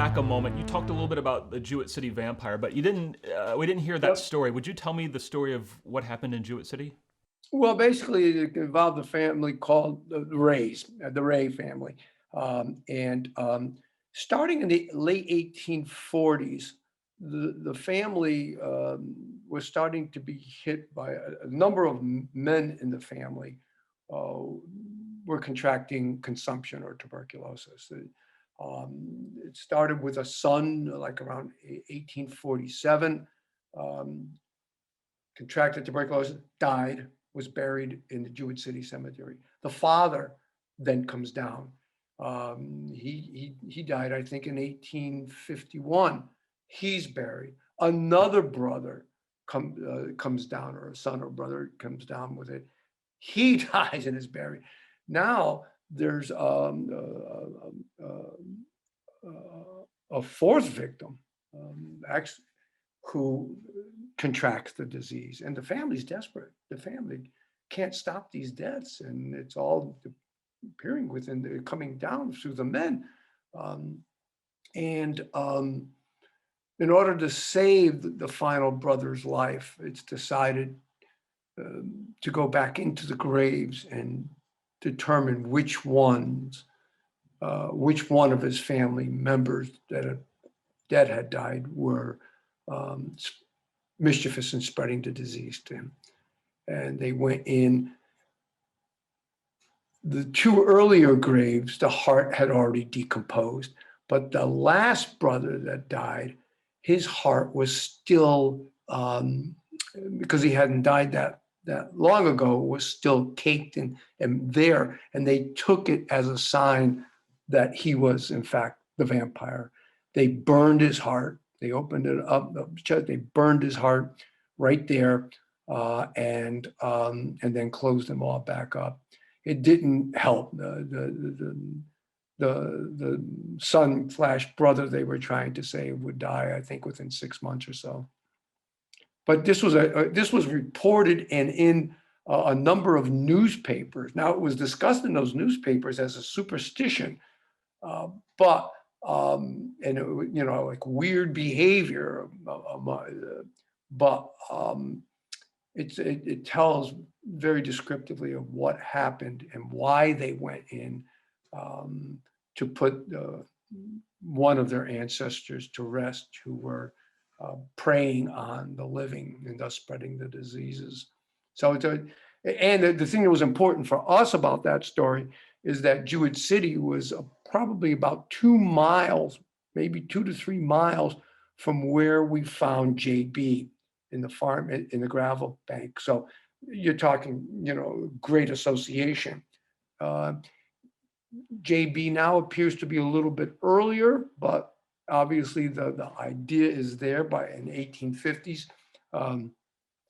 back a moment. You talked a little bit about the Jewett City Vampire, but you didn't. We didn't hear that Yep. story. Would you tell me the story of what happened in Jewett City? Well, basically, it involved a family called the Rays, the Ray family. And Starting in the late 1840s, the family was starting to be hit by a number of men in the family uh, were contracting consumption or tuberculosis. It started with a son, like around 1847. Um, Contracted tuberculosis, died, was buried in the Jewett City Cemetery. The father then comes down. He died, I think, in 1851. He's buried. Another brother comes down, or a son or brother comes down with it. He dies and is buried. Now there's a fourth victim, actually, who contracts the disease, and the family's desperate. The family can't stop these deaths, and it's all appearing within the coming down through the men. Um, and In order to save the final brother's life, it's decided to go back into the graves and determine which one of his family members that had died were um, mischievous in spreading the disease to him. And they went in. The two earlier graves, the heart had already decomposed, but the last brother that died, his heart was still, because he hadn't died that long ago, was still caked and there. And they took it as a sign that he was, in fact, the vampire. They burned his heart. They opened it up, they burned his heart right there, and then closed them all back up. It didn't help. The son slash brother they were trying to save would die, I think, within 6 months or so. But this was reported and in a number of newspapers. Now, it was discussed in those newspapers as a superstition, but and like weird behavior, but it tells very descriptively of what happened and why they went in to put one of their ancestors to rest, who were preying on the living and thus spreading the diseases. So and the thing that was important for us about that story is that Jewett City was probably about 2 miles, maybe 2 to 3 miles from where we found JB in the farm, in the gravel bank. So you're talking, great association. Uh, JB now appears to be a little bit earlier, but obviously the idea is there. By in 1850s.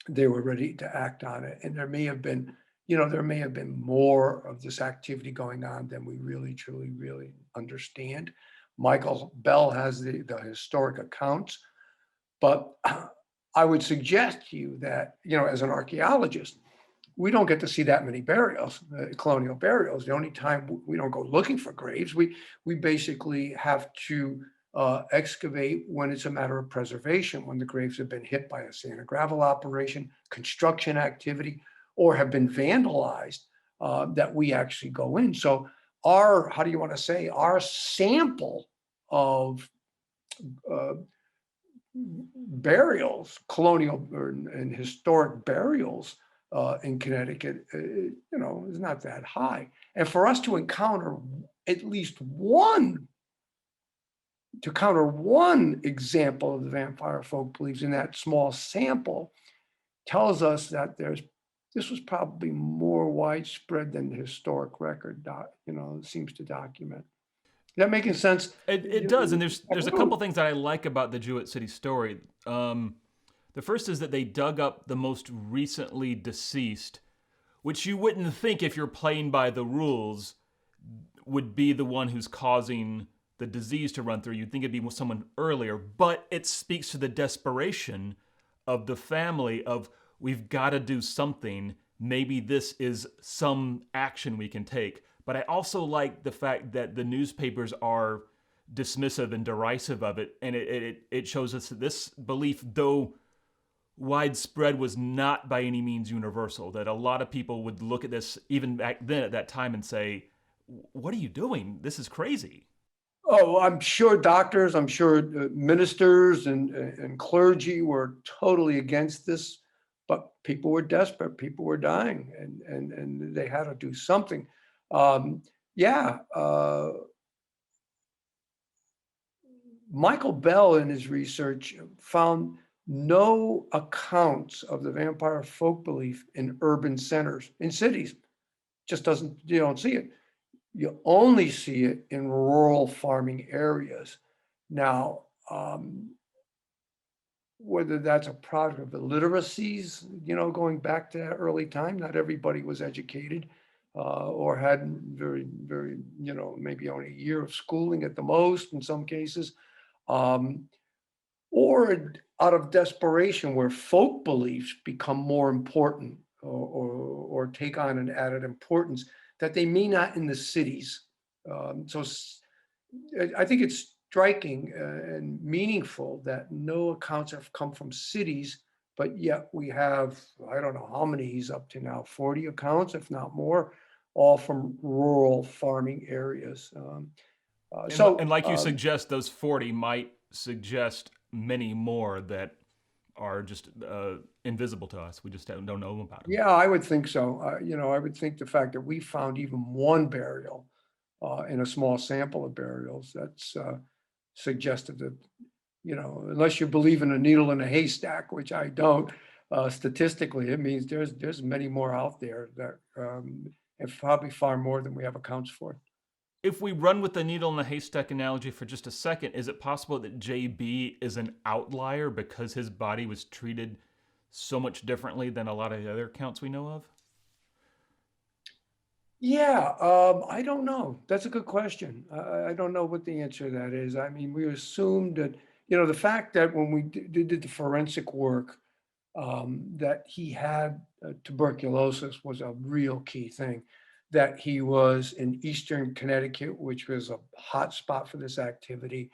They were ready to act on it, and there may have been more of this activity going on than we really, truly, really understand. Michael Bell has the historic accounts, but I would suggest to you that, as an archaeologist, we don't get to see that many burials, colonial burials. The only time we don't go looking for graves, we basically have to excavate when it's a matter of preservation, when the graves have been hit by a sand and gravel operation, construction activity, or have been vandalized, that we actually go in. So how do you want to say, our sample of uh, burials, colonial and historic burials in Connecticut, is not that high. And for us to encounter at least one example of the vampire folk beliefs in that small sample tells us that this was probably more widespread than the historic record seems to document. Is that making sense? It does, and there's a couple things that I like about the Jewett City story. The first is that they dug up the most recently deceased, which you wouldn't think, if you're playing by the rules, would be the one who's causing the disease to run through. You'd think it'd be someone earlier, but it speaks to the desperation of the family of, we've got to do something. Maybe this is some action we can take. But I also like the fact that the newspapers are dismissive and derisive of it. And it shows us that this belief, though widespread, was not by any means universal, that a lot of people would look at this even back then at that time and say, what are you doing? This is crazy. Oh, I'm sure doctors, I'm sure ministers and clergy were totally against this, but people were desperate. People were dying, and they had to do something. Yeah, Michael Bell in his research found no accounts of the vampire folk belief in urban centers, in cities. Just doesn't, you don't see it. You only see it in rural farming areas. Now, whether that's a product of illiteracies, going back to that early time, not everybody was educated or had very, very, maybe only a year of schooling at the most in some cases, or out of desperation where folk beliefs become more important or take on an added importance that they may not in the cities. So I think it's striking and meaningful that no accounts have come from cities, but yet we have, I don't know how many he's up to now, 40 accounts, if not more, all from rural farming areas. And like you suggest, those 40 might suggest many more that are just invisible to us. We just don't know about them. Yeah, I would think so. I would think the fact that we found even one burial in a small sample of burials, that's suggestive that, unless you believe in a needle in a haystack, which I don't, statistically, it means there's many more out there that, and probably far more than we have accounts for. If we run with the needle in the haystack analogy for just a second, is it possible that JB is an outlier because his body was treated so much differently than a lot of the other accounts we know of? Yeah, I don't know. That's a good question. I don't know what the answer to that is. I mean, we assumed that, the fact that when we did the forensic work, that he had tuberculosis was a real key thing. That he was in Eastern Connecticut, which was a hot spot for this activity,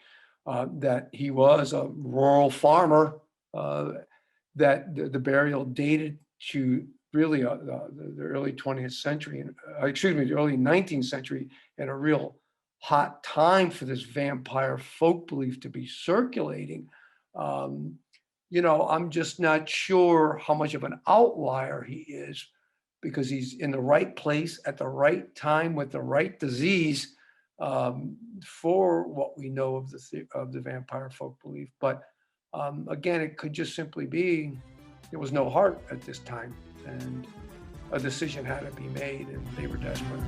that he was a rural farmer, that the burial dated to really the early 20th century, the early 19th century, and a real hot time for this vampire folk belief to be circulating. I'm just not sure how much of an outlier he is, because he's in the right place at the right time with the right disease for what we know of the vampire folk belief. But again, it could just simply be there was no heart at this time, and a decision had to be made, and they were desperate.